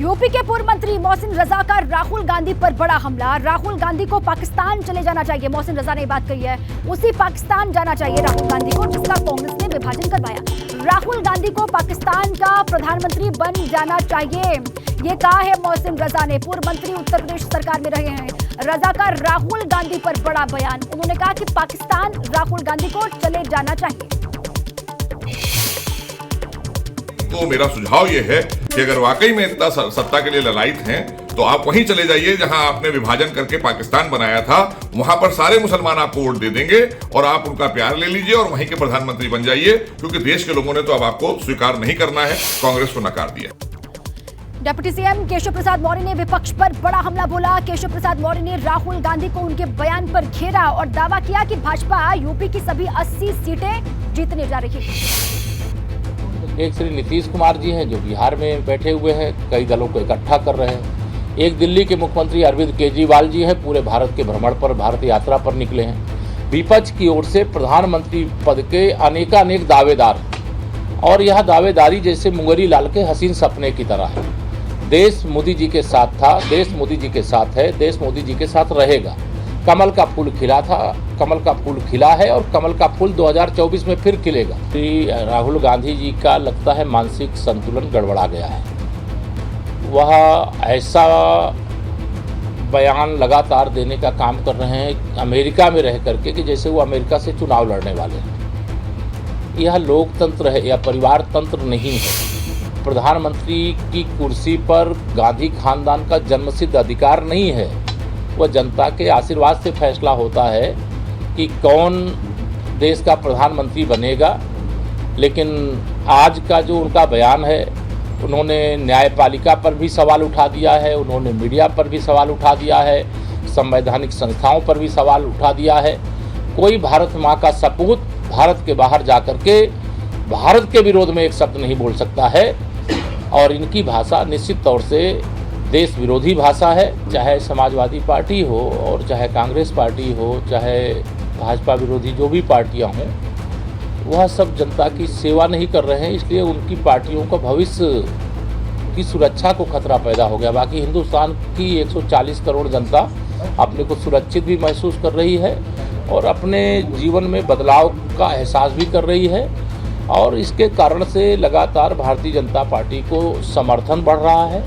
UP के पूर्व मंत्री मोहसिन रजा का राहुल गांधी पर बड़ा हमला। राहुल गांधी को पाकिस्तान चले जाना चाहिए, मोहसिन रजा ने बात कही है। उसी पाकिस्तान जाना चाहिए राहुल गांधी को जिसका कांग्रेस ने विभाजन करवाया। राहुल गांधी को पाकिस्तान का प्रधानमंत्री बन जाना चाहिए, ये कहा है मोहसिन रजा ने। पूर्व मंत्री उत्तर प्रदेश सरकार में रहे हैं रजा का राहुल गांधी पर बड़ा बयान। उन्होंने कहा कि पाकिस्तान राहुल गांधी को चले जाना चाहिए। तो मेरा सुझाव ये है कि अगर वाकई में इतना सत्ता के लिए ललायत हैं तो आप वहीं चले जाइए जहां आपने विभाजन करके पाकिस्तान बनाया था। वहां पर सारे मुसलमान आपको वोट दे देंगे और आप उनका प्यार ले लीजिए और वहीं के प्रधानमंत्री बन जाइए, क्योंकि देश के लोगों ने तो अब आपको स्वीकार नहीं करना है, कांग्रेस को नकार दिया। डिप्टी सीएम केशव प्रसाद मौर्य ने विपक्ष पर बड़ा हमला बोला। केशव प्रसाद मौर्य ने राहुल गांधी को उनके बयान पर घेरा और दावा किया कि भाजपा यूपी की सभी 80 सीटें जीतने जा रही है। एक श्री नीतीश कुमार जी हैं जो बिहार में बैठे हुए हैं, कई दलों को इकट्ठा कर रहे हैं। एक दिल्ली के मुख्यमंत्री अरविंद केजरीवाल जी हैं, पूरे भारत के भ्रमण पर, भारत यात्रा पर निकले हैं। विपक्ष की ओर से प्रधानमंत्री पद के अनेकानेक दावेदार, और यह दावेदारी जैसे मुंगेरी लाल के हसीन सपने की तरह है। देश मोदी जी के साथ था, देश मोदी जी के साथ है, देश मोदी जी के साथ रहेगा। कमल का फूल खिला था, कमल का फूल खिला है और कमल का फूल 2024 में फिर खिलेगा। श्री राहुल गांधी जी का लगता है मानसिक संतुलन गड़बड़ा गया है। वह ऐसा बयान लगातार देने का काम कर रहे हैं अमेरिका में रह करके कि जैसे वो अमेरिका से चुनाव लड़ने वाले हैं। यह लोकतंत्र है, यह परिवार तंत्र नहीं है। प्रधानमंत्री की कुर्सी पर गांधी खानदान का जन्मसिद्ध अधिकार नहीं है। वह जनता के आशीर्वाद से फैसला होता है कि कौन देश का प्रधानमंत्री बनेगा। लेकिन आज का जो उनका बयान है, उन्होंने न्यायपालिका पर भी सवाल उठा दिया है, उन्होंने मीडिया पर भी सवाल उठा दिया है, संवैधानिक संस्थाओं पर भी सवाल उठा दिया है। कोई भारत माँ का सपूत भारत के बाहर जाकर के भारत के विरोध में एक शब्द नहीं बोल सकता है। और इनकी भाषा निश्चित तौर से देश विरोधी भाषा है। चाहे समाजवादी पार्टी हो और चाहे कांग्रेस पार्टी हो, चाहे भाजपा विरोधी जो भी पार्टियां हों, वह सब जनता की सेवा नहीं कर रहे हैं। इसलिए उनकी पार्टियों का भविष्य की सुरक्षा को खतरा पैदा हो गया। बाकी हिंदुस्तान की 140 करोड़ जनता अपने को सुरक्षित भी महसूस कर रही है और अपने जीवन में बदलाव का एहसास भी कर रही है। और इसके कारण से लगातार भारतीय जनता पार्टी को समर्थन बढ़ रहा है।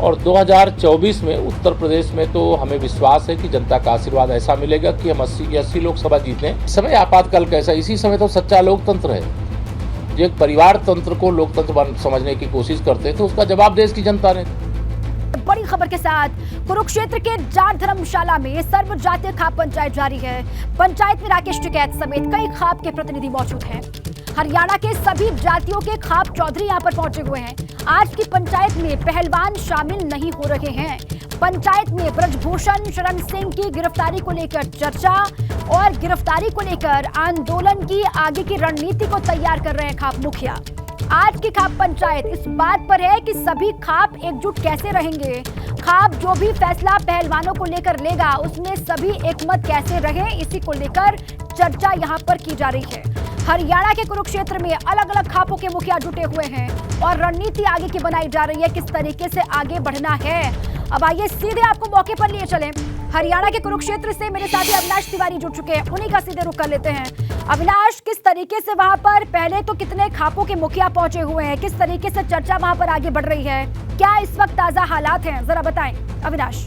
और 2024 में उत्तर प्रदेश में तो हमें विश्वास है कि जनता का आशीर्वाद ऐसा मिलेगा कि हम 80 की 80 लोकसभा जीतें। समय आपातकाल कैसा, इसी समय तो सच्चा लोकतंत्र है। जो एक परिवार तंत्र को लोकतंत्र समझने की कोशिश करते थे, उसका जवाब देश की जनता ने। बड़ी खबर के साथ कुरुक्षेत्र के जाट धर्मशाला में सर्व जातीय खाप पंचायत जारी है। पंचायत में राकेश टिकैत समेत कई खाप के प्रतिनिधि मौजूद हैं। हरियाणा के सभी जातियों के खाप चौधरी यहां पर पहुंचे हुए हैं। आज की पंचायत में पहलवान शामिल नहीं हो रहे हैं। पंचायत में ब्रजभूषण शरण सिंह की गिरफ्तारी को लेकर चर्चा और गिरफ्तारी को लेकर आंदोलन की आगे की रणनीति को तैयार कर रहे हैं खाप मुखिया। आज की खाप पंचायत इस बात पर है कि सभी खाप एकजुट कैसे रहेंगे। खाप जो भी फैसला पहलवानों को लेकर लेगा उसमें सभी एकमत कैसे रहे, इसी को लेकर चर्चा यहां पर की जा रही है। हरियाणा के कुरुक्षेत्र में अलग अलग खापों के मुखिया जुटे हुए हैं और रणनीति आगे की बनाई जा रही है, किस तरीके से आगे बढ़ना है। अब आइए सीधे आपको मौके पर लिए चलें। हरियाणा के कुरुक्षेत्र से मेरे साथी अविनाश तिवारी जुड़ चुके हैं, उन्हीं का सीधे रुख कर लेते हैं। अविनाश, किस तरीके से वहां पर पहले तो कितने खापों के मुखिया पहुंचे हुए हैं, किस तरीके से चर्चा वहां पर आगे बढ़ रही है, क्या इस वक्त ताजा हालात हैं, जरा बताएं अविनाश।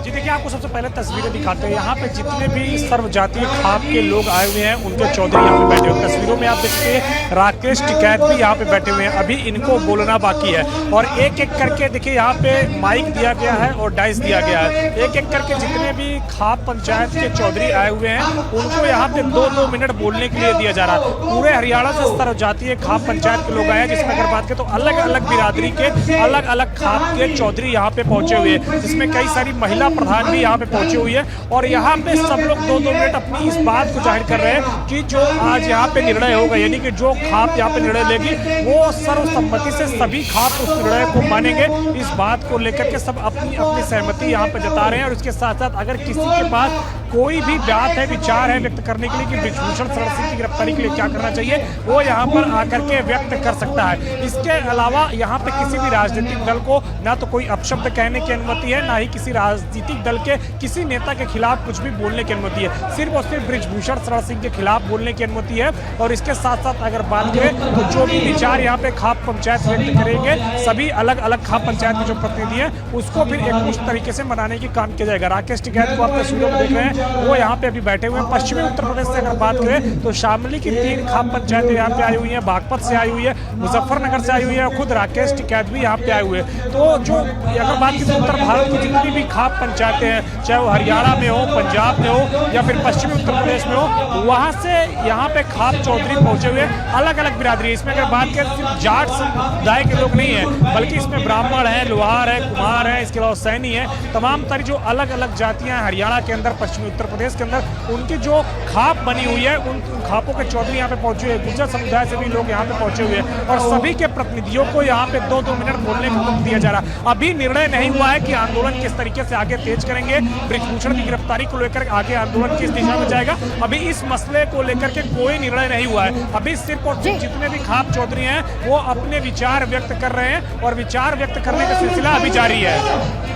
जी देखिए, आपको सबसे पहले तस्वीरें दिखाते हैं। यहाँ पे जितने भी सर्वजातीय खाप के लोग आए हुए हैं उनके चौधरी यहाँ पे बैठे हुए हैं। तस्वीरों में आप देखते हैं राकेश टिकैत भी यहाँ पे बैठे हुए हैं। अभी इनको बोलना बाकी है और एक एक करके देखिए यहाँ पे माइक दिया गया है और डाइस दिया गया है। एक एक करके जितने भी खाप पंचायत के चौधरी आए हुए हैं उनको यहाँ पे 2-2 मिनट बोलने के लिए दिया जा रहा है। पूरे हरियाणा से सर्वजातीय खाप पंचायत के लोग आए हैं, जिसमें अगर बात करें तो अलग अलग बिरादरी के अलग अलग खाप के चौधरी यहाँ पे पहुंचे हुए हैं, जिसमें कई सारी महिला प्रधान भी यहाँ पे पहुंचे हुई है। और यहाँ पे सब लोग 2-2 मिनट अपनी इस बात को जाहिर कर रहे हैं कि जो आज यहाँ पे निर्णय होगा, यानी कि जो खाप यहाँ पे निर्णय लेगी वो सर्वसम्मति से सभी खाप उस निर्णय को मानेंगे। इस बात को लेकर के सब अपनी अपनी सहमति यहाँ पे जता रहे हैं। और उसके साथ साथ अगर किसी के पास कोई भी बात है, विचार है व्यक्त करने के लिए कि बृजभूषण शरण सिंह की गिरफ्तारी के लिए क्या करना चाहिए, वो यहाँ पर आकर के व्यक्त कर सकता है। इसके अलावा यहाँ पे किसी भी राजनीतिक दल को ना तो कोई अपशब्द कहने की अनुमति है, ना ही किसी राजनीतिक दल के किसी नेता के खिलाफ कुछ भी बोलने की अनुमति है। सिर्फ और सिर्फ बृजभूषण शरण सिंह के खिलाफ बोलने की अनुमति है। और इसके साथ साथ अगर बात करें तो जो भी विचार यहाँ पे खाप पंचायत व्यक्त करेंगे, सभी अलग अलग खाप पंचायत के जो प्रतिनिधि हैं उसको फिर एक उस तरीके से मनाने की काम किया जाएगा। राकेश टिकैत को आप तस्वीरों में देख रहे हैं, वो यहाँ पे अभी बैठे हुए हैं। पश्चिमी उत्तर प्रदेश से अगर बात करें तो शामली की 3 खाप पंचायतें यहाँ पे आई हुई हैं, बागपत से आई हुई है, मुजफ्फरनगर से आई हुई है, और खुद राकेश टिकैत भी यहाँ पे आए हुए हैं। तो जो अगर बात की उत्तर भारत की जितनी भी खाप पंचायतें हैं, चाहे वो हरियाणा में हो, पंजाब में हो या फिर पश्चिमी उत्तर प्रदेश में हो, वहाँ से यहाँ पे खाप चौधरी पहुंचे हुए अलग अलग बिरादरी। इसमें अगर बात करें सिर्फ जाट समुदाय के लोग नहीं है, बल्कि इसमें ब्राह्मण है, लोहार है, कुमार है, इसके अलावा सैनी है, तमाम तरह जो अलग अलग जातियां हैं हरियाणा के अंदर, पश्चिमी उत्तर प्रदेश के अंदर, उनकी जो खाप बनी हुई है, उन खापों के चौधरी यहाँ पे पहुंचे हुए। गुर्जर समुदाय से भी लोग यहाँ पे पहुंचे हुए हैं और सभी के प्रतिनिधियों को यहाँ पे 2-2 मिनट बोलने का वक्त दिया जा रहा। अभी निर्णय नहीं हुआ है कि आंदोलन किस तरीके से आगे तेज करेंगे, बृजभूषण की गिरफ्तारी को लेकर आगे आंदोलन किस दिशा में जाएगा, अभी इस मसले को लेकर के कोई निर्णय नहीं हुआ है। अभी सिर्फ और सिर्फ जितने भी खाप चौधरी हैं वो अपने विचार व्यक्त कर रहे हैं और विचार व्यक्त करने का सिलसिला अभी जारी है।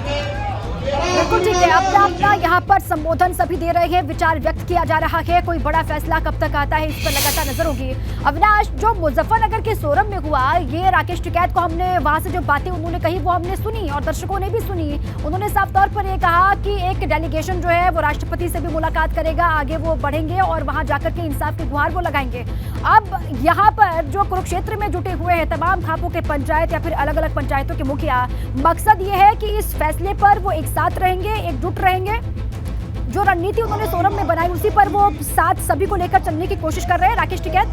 बिल्कुल ठीक है, अपना यहाँ पर संबोधन सभी दे रहे हैं, विचार व्यक्त किया जा रहा है। कोई बड़ा फैसला कब तक आता है इस पर लगातार नजर होगी। अविनाश, जो मुजफ्फरनगर के सोरम में हुआ, ये राकेश टिकैत को हमने वहां से जो बातें उन्होंने कही वो हमने सुनी और दर्शकों ने भी सुनी। उन्होंने साफ तौर पर ये कहा कि एक डेलीगेशन जो है वो राष्ट्रपति से भी मुलाकात करेगा, आगे वो बढ़ेंगे और वहां जाकर के इंसाफ की गुहार वो लगाएंगे। अब यहाँ पर जो कुरुक्षेत्र में जुटे हुए हैं तमाम खापों के पंचायत या फिर अलग अलग पंचायतों के मुखिया, मकसद ये है कि इस फैसले पर वो एक साथ रहेंगे, एकजुट रहेंगे। जो रणनीति उन्होंने सोरम में बनाई उसी पर वो साथ सभी को लेकर चलने की कोशिश कर रहे हैं राकेश टिकैत।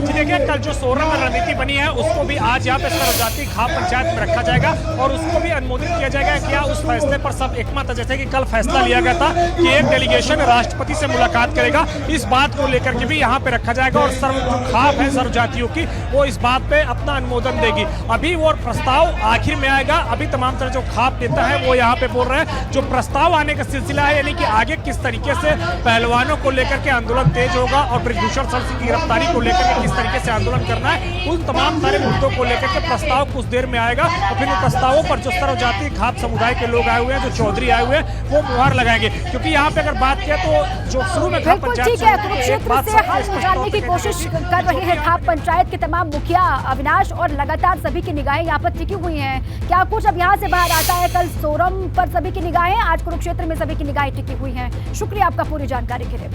देखिए, कल जो सोरम में रणनीति बनी है उसको भी आज यहाँ पे सर्वजातीय खाप पंचायत में रखा जाएगा और उसको भी अनुमोदित किया जाएगा। क्या उस फैसले पर सब एकमत है? जैसे कि कल फैसला लिया गया था कि एक डेलीगेशन राष्ट्रपति से मुलाकात करेगा, इस बात को लेकर के भी यहाँ पे रखा जाएगा और सर्व जो खाप है सर्वजातियों की वो इस बात पे अपना अनुमोदन देगी। अभी वो प्रस्ताव आखिर में आएगा। अभी तमाम तरह जो खाप नेता है वो यहाँ पे बोल रहे हैं जो प्रस्ताव आने का सिलसिला है, यानी कि आगे किस तरीके से पहलवानों को लेकर के आंदोलन तेज होगा और बृजभूषण शरण सिंह की गिरफ्तारी को लेकर के किस तरीके से आंदोलन करना है, उन तमाम सारे मुद्दों को लेकर के प्रस्ताव कुछ देर में आएगा और फिर उन प्रस्तावों पर जो सर्वजातीय खाप समुदाय के लोग आए हुए हैं, जो चौधरी आए हुए हैं, वो मुहर लगाएंगे। क्योंकि यहाँ पे अगर बात किया तो जो शुरू में खाप पंचायत कुरुक्षेत्र से हाल निकालने की कोशिश कर रहे हैं खाप पंचायत के तमाम मुखिया अविनाश, और लगातार सभी की निगाहें यहाँ पर टिकी हुई हैं। क्या कुछ अब यहाँ से बाहर आता है? कल सोरम पर सभी की निगाहें, आज कुरुक्षेत्र में सभी की निगाहें टिकी हुई हैं। शुक्रिया आपका पूरी जानकारी के लिए।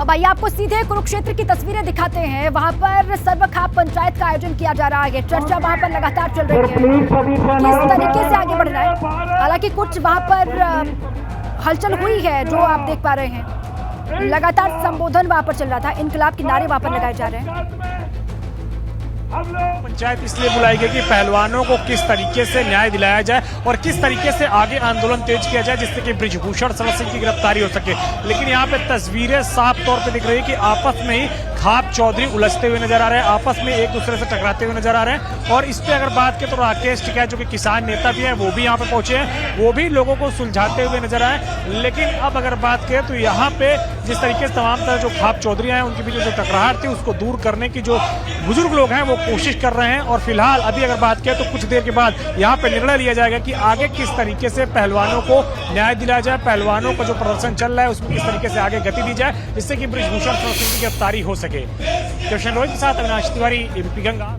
अब आइए आपको सीधे कुरुक्षेत्र की तस्वीरें दिखाते हैं। वहां पर सर्व खाप पंचायत का आयोजन किया जा रहा है, चर्चा वहां पर लगातार चल रही है किस तरीके से आगे बढ़ना है। हालांकि कुछ वहां पर हलचल हुई है जो आप देख पा रहे हैं, लगातार संबोधन वहां पर चल रहा था, इनकलाब के नारे वहां पर लगाए जा रहे हैं। पंचायत इसलिए बुलाई गई कि पहलवानों को किस तरीके से न्याय दिलाया जाए और किस तरीके से आगे आंदोलन तेज किया जाए जिससे कि बृजभूषण शरण सिंह की गिरफ्तारी हो सके। लेकिन यहाँ पे तस्वीरें साफ तौर पे दिख रही है कि आपस में ही खाप चौधरी उलझते हुए नजर आ रहे हैं, आपस में एक दूसरे से टकराते हुए नजर आ रहे हैं। और इस पे अगर बात करें तो राकेश टिकैत जो कि किसान नेता भी है वो भी यहाँ पे पहुंचे हैं, वो भी लोगों को सुलझाते हुए नजर आए। लेकिन अब अगर बात करें तो यहाँ पे जिस तरीके से तमाम तरह जो खाप चौधरी हैं उनके बीच जो टकराहट थी उसको दूर करने की जो बुजुर्ग लोग हैं वो कोशिश कर रहे हैं। और फिलहाल अभी अगर बात करें तो कुछ देर के बाद यहाँ पे निर्णय लिया जाएगा कि आगे किस तरीके से पहलवानों को न्याय दिलाया जाए, पहलवानों का जो प्रदर्शन चल रहा है उसमें किस तरीके से आगे गति दी जाए जिससे कि बृजभूषण शरण सिंह की गिरफ्तारी हो सके। कृष्ण रोहित के साथ अविनाश तिवारी, एबीपी गंगा।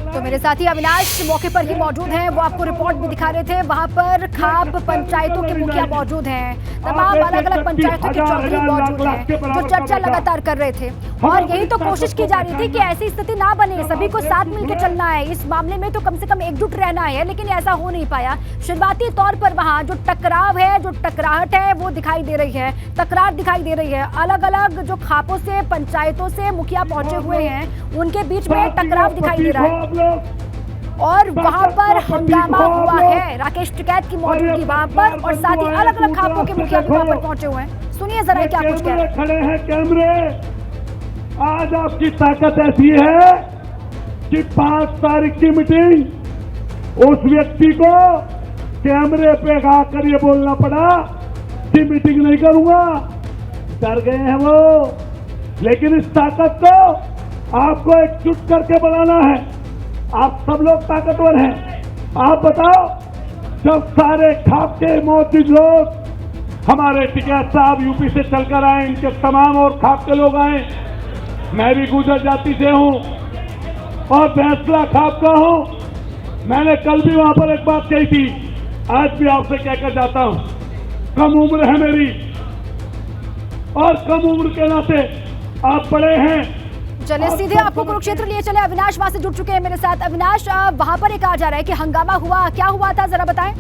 तो मेरे साथी अविनाश मौके पर ही मौजूद हैं, वो आपको रिपोर्ट भी दिखा रहे थे। वहां पर खाप पंचायतों के मुखिया मौजूद हैं, तमाम अलग अलग पंचायतों के चौधरी मौजूद हैं जो चर्चा लगातार कर रहे थे और यही तो कोशिश की जा रही थी कि ऐसी स्थिति ना बने, सभी को साथ मिलकर चलना है, इस मामले में तो कम से कम एकजुट रहना है। लेकिन ऐसा हो नहीं पाया। शुरुआती तौर पर वहाँ जो टकराव है, जो टकराहट है वो दिखाई दे रही है, तकरार दिखाई दे रही है। अलग अलग जो खापों से पंचायतों से मुखिया पहुंचे हुए हैं उनके बीच में टकराव दिखाई दे रहा है और वहां पर हंगामा हुआ है। राकेश टिकैत की मौजूदगी वहां पर और साथ ही अलग अलग खापों के मुखिया भी वहां पर पहुंचे हुए हैं। सुनिए जरा क्या कुछ कह रहे हैं। खड़े हैं कैमरे, आज आपकी ताकत ऐसी है कि 5 तारीख की मीटिंग उस व्यक्ति को कैमरे पे आकर ये बोलना पड़ा कि मीटिंग नहीं करूंगा, डर गए हैं वो। लेकिन इस ताकत को आपको एकजुट करके बनाना है। आप सब लोग ताकतवर हैं। आप बताओ, जब सारे खाप के मौजूद लोग हमारे टिकैत साहब यूपी से चलकर आए, इनके तमाम और खाप के लोग आए, मैं भी गुजर जाति से हूं और फैसला खाप का हूं। मैंने कल भी वहां पर एक बात कही थी, आज भी आपसे कहकर जाता हूं, कम उम्र है मेरी और कम उम्र के नाते आप बड़े हैं। चलिए सीधे आपको कुरुक्षेत्र लिए चले। अविनाश वहां से जुड़ चुके हैं मेरे साथ। अविनाश, वहां पर एक कहा जा रहा है कि हंगामा हुआ, क्या हुआ था जरा बताएं।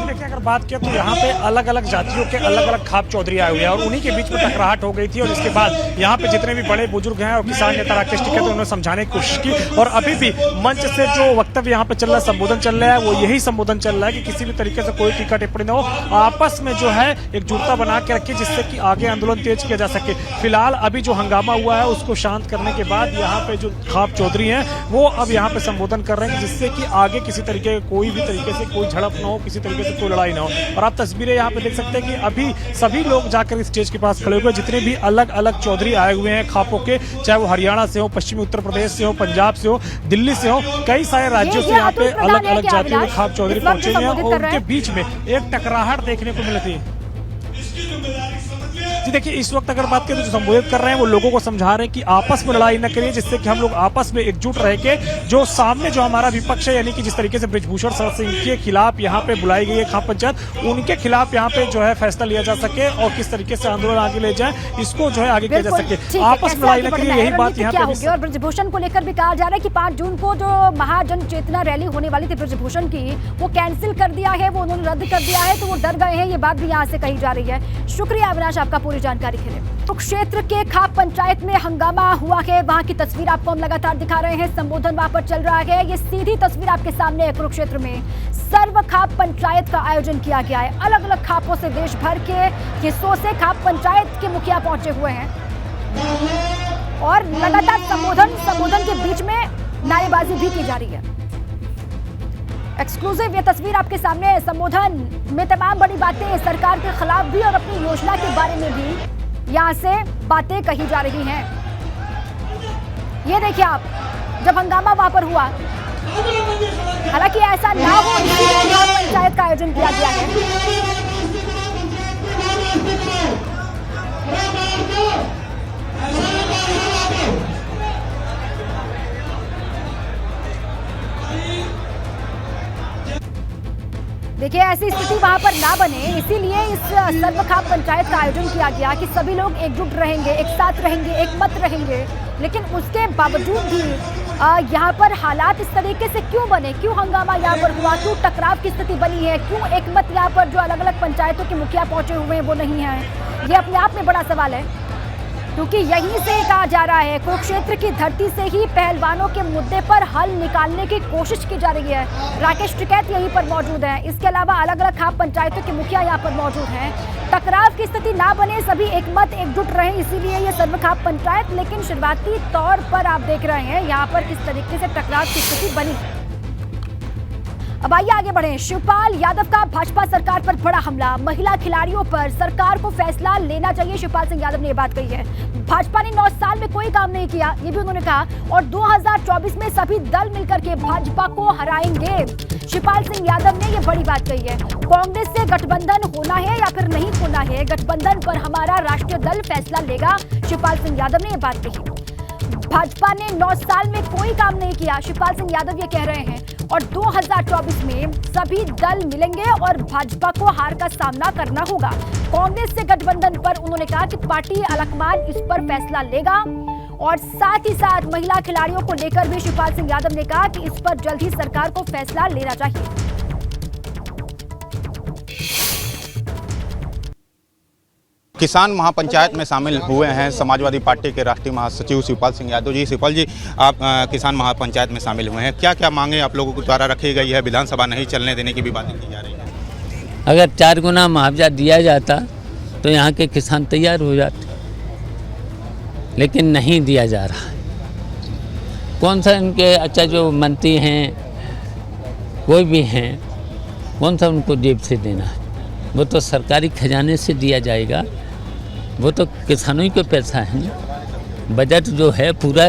देखिए, अगर बात किया तो यहाँ पे अलग अलग जातियों के अलग अलग खाप चौधरी आए हुए हैं और उन्हीं के बीच में टकराहट हो गई थी। और इसके बाद यहाँ पे जितने भी बड़े बुजुर्ग हैं और किसान नेता राकेश टिकैत, उन्होंने समझाने की कोशिश की। और अभी भी मंच से जो वक्तव्य यहाँ पे चल रहा है, संबोधन चल रहा है, वो यही संबोधन चल रहा है कि किसी भी तरीके से कोई टीका टिप्पणी न हो, आपस में जो है एकजुटता बना के रखिए, जिससे कि आगे आंदोलन तेज किया जा सके। फिलहाल अभी जो हंगामा हुआ है उसको शांत करने के बाद यहाँ पे जो खाप चौधरी हैं वो अब यहाँ पे संबोधन कर रहे हैं, जिससे कि आगे किसी तरीके कोई भी तरीके से कोई झड़प न हो, किसी तरीके से कोई लड़ाई ना हो। और आप तस्वीरें यहाँ पे देख सकते हैं कि अभी सभी लोग जाकर स्टेज के पास खड़े हुए, जितने भी अलग अलग चौधरी आए हुए हैं खापों के, चाहे वो हरियाणा से हो, पश्चिमी उत्तर प्रदेश से हो, पंजाब से हो, दिल्ली से हो, कई सारे राज्यों से यहाँ पे अलग अलग जातियों के खाप चौधरी पहुंचे हैं और उनके बीच में एक टकराहट देखने को मिलती है। जी देखिए, इस वक्त अगर बात करें तो जो संबोधित कर रहे हैं वो लोगों को समझा रहे हैं कि आपस में लड़ाई न करिए, जिससे कि हम लोग आपस में एकजुट रह के जो सामने जो हमारा विपक्ष है, यानी कि जिस तरीके से बृजभूषण शरद सिंह के खिलाफ यहाँ पे बुलाई गई है खाप पंचायत, उनके खिलाफ यहाँ पे जो है फैसला लिया जा सके और किस तरीके से आंदोलन आगे ले जाए, इसको जो है आगे किया जा सके। आपस में लड़ाई न करिए, यही बात यहाँ पे। और बृजभूषण को लेकर भी कहा जा रहा है कि 5 जून को जो महाजन चेतना रैली होने वाली थी बृजभूषण की, वो कैंसिल कर दिया है, वो उन्होंने रद्द कर दिया है, तो वो डर गए हैं। ये बात भी यहाँ से कही जा रही है। शुक्रिया अविनाश आपका पूरी जानकारी के लिए। कुरुक्षेत्र के खाप पंचायत में हंगामा हुआ है, वहां की तस्वीर आपको हम लगातार दिखा रहे हैं। संबोधन वहां पर चल रहा है। ये सीधी तस्वीर आपके सामने है। कुरुक्षेत्र में सर्व खाप पंचायत का आयोजन किया गया है। अलग अलग खापों से, देश भर के हिस्सों से खाप पंचायत के मुखिया पहुंचे हुए हैं और लगातार संबोधन के बीच में नारेबाजी भी की जा रही है। एक्सक्लूसिव ये तस्वीर आपके सामने है। संबोधन में तमाम बड़ी बातें सरकार के खिलाफ भी और अपनी योजना के बारे में भी यहाँ से बातें कही जा रही हैं। ये देखिए आप, जब हंगामा वहां पर हुआ, हालांकि ऐसा ना हो इसलिए खाप पंचायत का आयोजन किया गया है। देखिए, ऐसी स्थिति वहां पर ना बने, इसीलिए इस सर्व खाप पंचायत का आयोजन किया गया कि सभी लोग एकजुट रहेंगे, एक साथ रहेंगे, एक मत रहेंगे। लेकिन उसके बावजूद भी यहाँ पर हालात इस तरीके से क्यों बने, क्यों हंगामा यहाँ पर हुआ, क्यों टकराव की स्थिति बनी है, क्यों एक मत यहाँ पर जो अलग अलग पंचायतों के मुखिया पहुंचे हुए हैं वो नहीं है, ये अपने आप में बड़ा सवाल है। क्योंकि यहीं से कहा जा रहा है, कुरुक्षेत्र की धरती से ही पहलवानों के मुद्दे पर हल निकालने की कोशिश की जा रही है। राकेश टिकैत यहीं पर मौजूद हैं। इसके अलावा अलग अलग खाप पंचायतों के मुखिया यहाँ पर मौजूद हैं। टकराव की स्थिति ना बने, सभी एक मत एकजुट रहे, इसीलिए ये सर्व खाप पंचायत। लेकिन शुरुआती तौर पर आप देख रहे हैं यहाँ पर किस तरीके से टकराव की स्थिति बनी। अब आइए आगे बढ़ें। शिवपाल यादव का भाजपा सरकार पर बड़ा हमला। महिला खिलाड़ियों पर सरकार को फैसला लेना चाहिए, शिवपाल सिंह यादव ने यह बात कही है। भाजपा ने 9 साल में कोई काम नहीं किया, ये भी उन्होंने कहा। और 2024 में सभी दल मिलकर के भाजपा को हराएंगे, शिवपाल सिंह यादव ने यह बड़ी बात कही है। कांग्रेस से गठबंधन होना है या फिर नहीं होना है, गठबंधन पर हमारा राष्ट्रीय दल फैसला लेगा, शिवपाल सिंह यादव ने यह बात कही। भाजपा ने 9 साल में कोई काम नहीं किया, शिवपाल सिंह यादव ये कह रहे हैं। और 2024 में सभी दल मिलेंगे और भाजपा को हार का सामना करना होगा। कांग्रेस से गठबंधन पर उन्होंने कहा कि पार्टी अलकमान इस पर फैसला लेगा। और साथ ही साथ महिला खिलाड़ियों को लेकर भी शिवपाल सिंह यादव ने कहा कि इस पर जल्द ही सरकार को फैसला लेना चाहिए। किसान महापंचायत में शामिल हुए हैं समाजवादी पार्टी के राष्ट्रीय महासचिव शिवपाल सिंह यादव जी। शिवपाल जी, आप किसान महापंचायत में शामिल हुए हैं, क्या क्या मांगे आप लोगों के द्वारा रखी गई है? विधानसभा नहीं चलने देने की भी बातें की जा रही है। अगर 4 गुना मुआवजा दिया जाता तो यहाँ के किसान तैयार हो जाते, लेकिन नहीं दिया जा रहा है। कौन सा इनके अच्छा जो मंत्री हैं कोई भी हैं, कौन सा उनको जेब से देना है? वो तो सरकारी खजाने से दिया जाएगा, वो तो किसानों ही का पैसा है। बजट जो है पूरा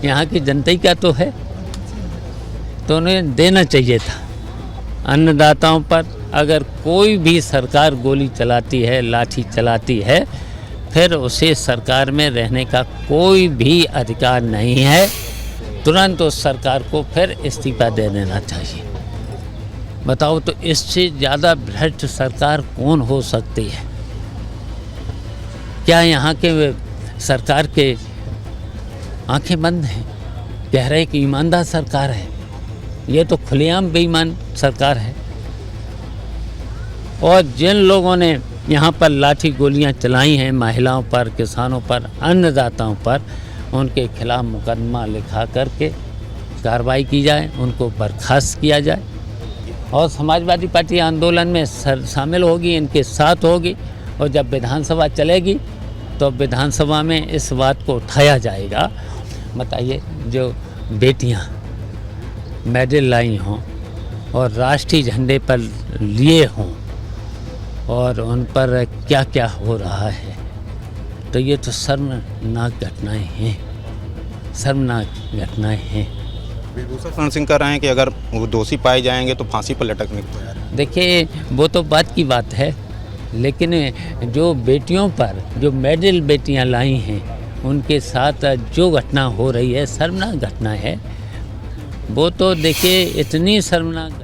यहाँ की जनता ही का तो है, तो उन्हें देना चाहिए था। अन्नदाताओं पर अगर कोई भी सरकार गोली चलाती है, लाठी चलाती है, फिर उसे सरकार में रहने का कोई भी अधिकार नहीं है। तुरंत उस सरकार को फिर इस्तीफा दे देना चाहिए। बताओ तो इससे ज़्यादा भ्रष्ट सरकार कौन हो सकती है? क्या यहाँ के सरकार के आंखें बंद हैं? कह रहे कि ईमानदार सरकार है, ये तो खुलेआम बेईमान सरकार है। और जिन लोगों ने यहाँ पर लाठी गोलियाँ चलाई हैं महिलाओं पर, किसानों पर, अन्नदाताओं पर, उनके खिलाफ मुकदमा लिखा करके कार्रवाई की जाए, उनको बर्खास्त किया जाए। और समाजवादी पार्टी आंदोलन में शामिल होगी, इनके साथ होगी। और जब विधानसभा चलेगी तो विधानसभा में इस बात को उठाया जाएगा। बताइए, जो बेटियाँ मेडल लाई हों और राष्ट्रीय झंडे पर लिए हों और उन पर क्या क्या हो रहा है, तो ये तो शर्मनाक घटनाएं हैं, शर्मनाक घटनाएं हैं। विभूषण शरण सिंह कह रहे हैं कि अगर वो दोषी पाए जाएंगे तो फांसी पर लटकने को तैयार है। देखिए, वो तो बात की बात है, लेकिन जो बेटियों पर जो मेडल बेटियां लाई हैं उनके साथ जो घटना हो रही है, शर्मनाक घटना है। वो तो देखिए इतनी शर्मनाक।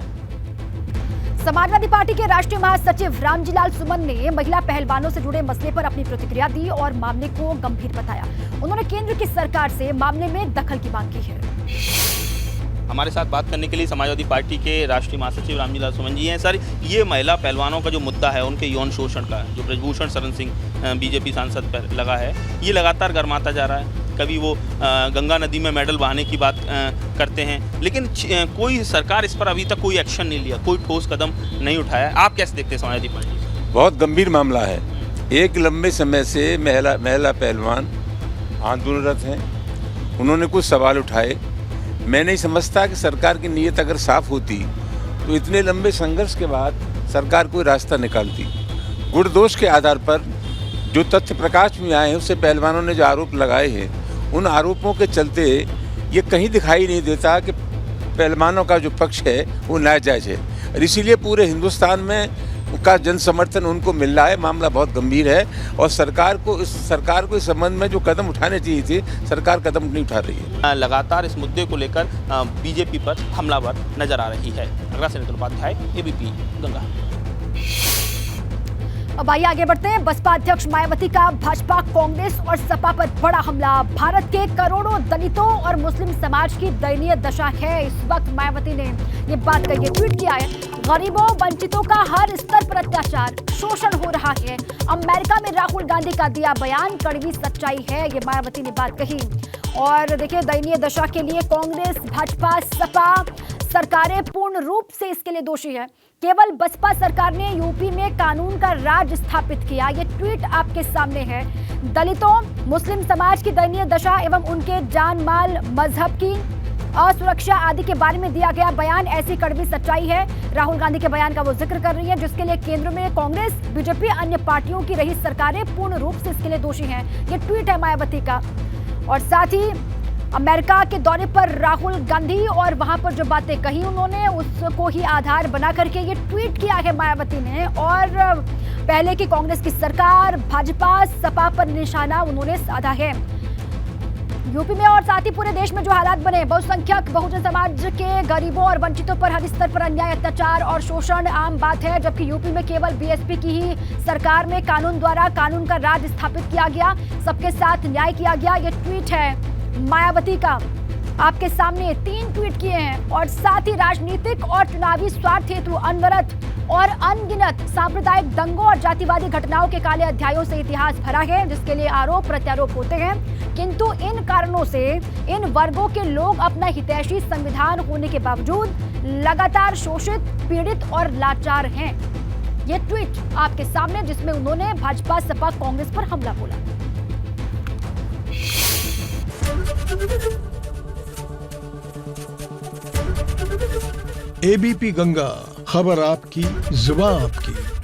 समाजवादी पार्टी के राष्ट्रीय महासचिव रामजीलाल सुमन ने महिला पहलवानों से जुड़े मसले पर अपनी प्रतिक्रिया दी और मामले को गंभीर बताया। उन्होंने केंद्र की सरकार से मामले में दखल की मांग की है। हमारे साथ बात करने के लिए समाजवादी पार्टी के राष्ट्रीय महासचिव रामजीलाल सुमन जी हैं। सर, ये महिला पहलवानों का जो मुद्दा है उनके यौन शोषण का, जो ब्रजभूषण शरण सिंह बीजेपी सांसद पर लगा है, ये लगातार गर्माता जा रहा है। कभी वो गंगा नदी में मेडल बहाने की बात करते हैं, लेकिन कोई सरकार इस पर अभी तक कोई एक्शन नहीं लिया, कोई ठोस कदम नहीं उठाया। आप कैसे देखते हैं समाजवादी पार्टी? बहुत गंभीर मामला है। एक लंबे समय से महिला पहलवान आंदोलनरत हैं, उन्होंने कुछ सवाल उठाए। मैं नहीं समझता कि सरकार की नीयत अगर साफ होती तो इतने लंबे संघर्ष के बाद सरकार कोई रास्ता निकालती। गुण दोष के आधार पर जो तथ्य प्रकाश में आए हैं, उससे पहलवानों ने जो आरोप लगाए हैं, उन आरोपों के चलते ये कहीं दिखाई नहीं देता कि पहलवानों का जो पक्ष है वो नाजायज़ है। और इसीलिए पूरे हिंदुस्तान में का जन समर्थन उनको मिल रहा है। मामला बहुत गंभीर है और सरकार को इस संबंध में जो कदम उठाने चाहिए थे, सरकार कदम नहीं उठा रही है। लगातार इस मुद्दे को लेकर बीजेपी पर हमलावर नजर आ रही है। आगरा से नितिन उपाध्याय, एबीपी गंगा। अब आइए आगे बढ़ते हैं। बसपा अध्यक्ष मायावती का भाजपा, कांग्रेस और सपा पर बड़ा हमला। भारत के करोड़ों दलितों और मुस्लिम समाज की दयनीय दशा है। इस वक्त मायावती ने ये बात कही है, ट्वीट किया है। गरीबों, वंचितों का हर स्तर पर अत्याचार, शोषण हो रहा है। अमेरिका में राहुल गांधी का दिया बयान कड़वी सच्चाई है, ये मायावती ने बात कही। और देखिए, दयनीय दशा के लिए कांग्रेस, भाजपा, सपा सरकारें पूर्ण रूप से इसके लिए दोषी है। केवल बसपा सरकार ने यूपी में कानून का राज स्थापित किया। ये ट्वीट आपके सामने है। दलितों, मुस्लिम समाज की दयनीय दशा एवं उनके जान माल, मजहब की असुरक्षा आदि के बारे में दिया गया बयान ऐसी कड़वी सच्चाई है। राहुल गांधी के बयान का वो जिक्र कर रही है, जिसके लिए केंद्र में कांग्रेस, बीजेपी, अन्य पार्टियों की रही सरकारें पूर्ण रूप से इसके लिए दोषी हैं। ये ट्वीट है मायावती का। और साथ ही अमेरिका के दौरे पर राहुल गांधी और वहां पर जो बातें कही उन्होंने, उसको ही आधार बना करके ये ट्वीट किया है मायावती ने। और पहले की कांग्रेस की सरकार, भाजपा, सपा पर निशाना उन्होंने साधा है। यूपी में और साथ ही पूरे देश में जो हालात बने, बहुसंख्यक बहुजन समाज के गरीबों और वंचितों पर हर स्तर पर अन्याय, अत्याचार और शोषण आम बात है। जबकि यूपी में केवल बीएसपी की ही सरकार में कानून द्वारा कानून का राज स्थापित किया गया, सबके साथ न्याय किया गया। ये ट्वीट है मायावती का, आपके सामने 3 ट्वीट किए हैं। और साथ ही राजनीतिक और चुनावी स्वार्थ हेतु अनवरत और अनगिनत सांप्रदायिक दंगों और जातिवादी घटनाओं के काले अध्यायों से इतिहास भरा है, जिसके लिए आरोप प्रत्यारोप होते हैं। किंतु इन कारणों से इन वर्गों के लोग अपना हितैषी संविधान होने के बावजूद लगातार शोषित, पीड़ित और लाचार हैं। ये ट्वीट आपके सामने, जिसमें उन्होंने भाजपा, सपा, कांग्रेस पर हमला बोला। एबीपी गंगा, खबर आपकी, जुबान आपकी।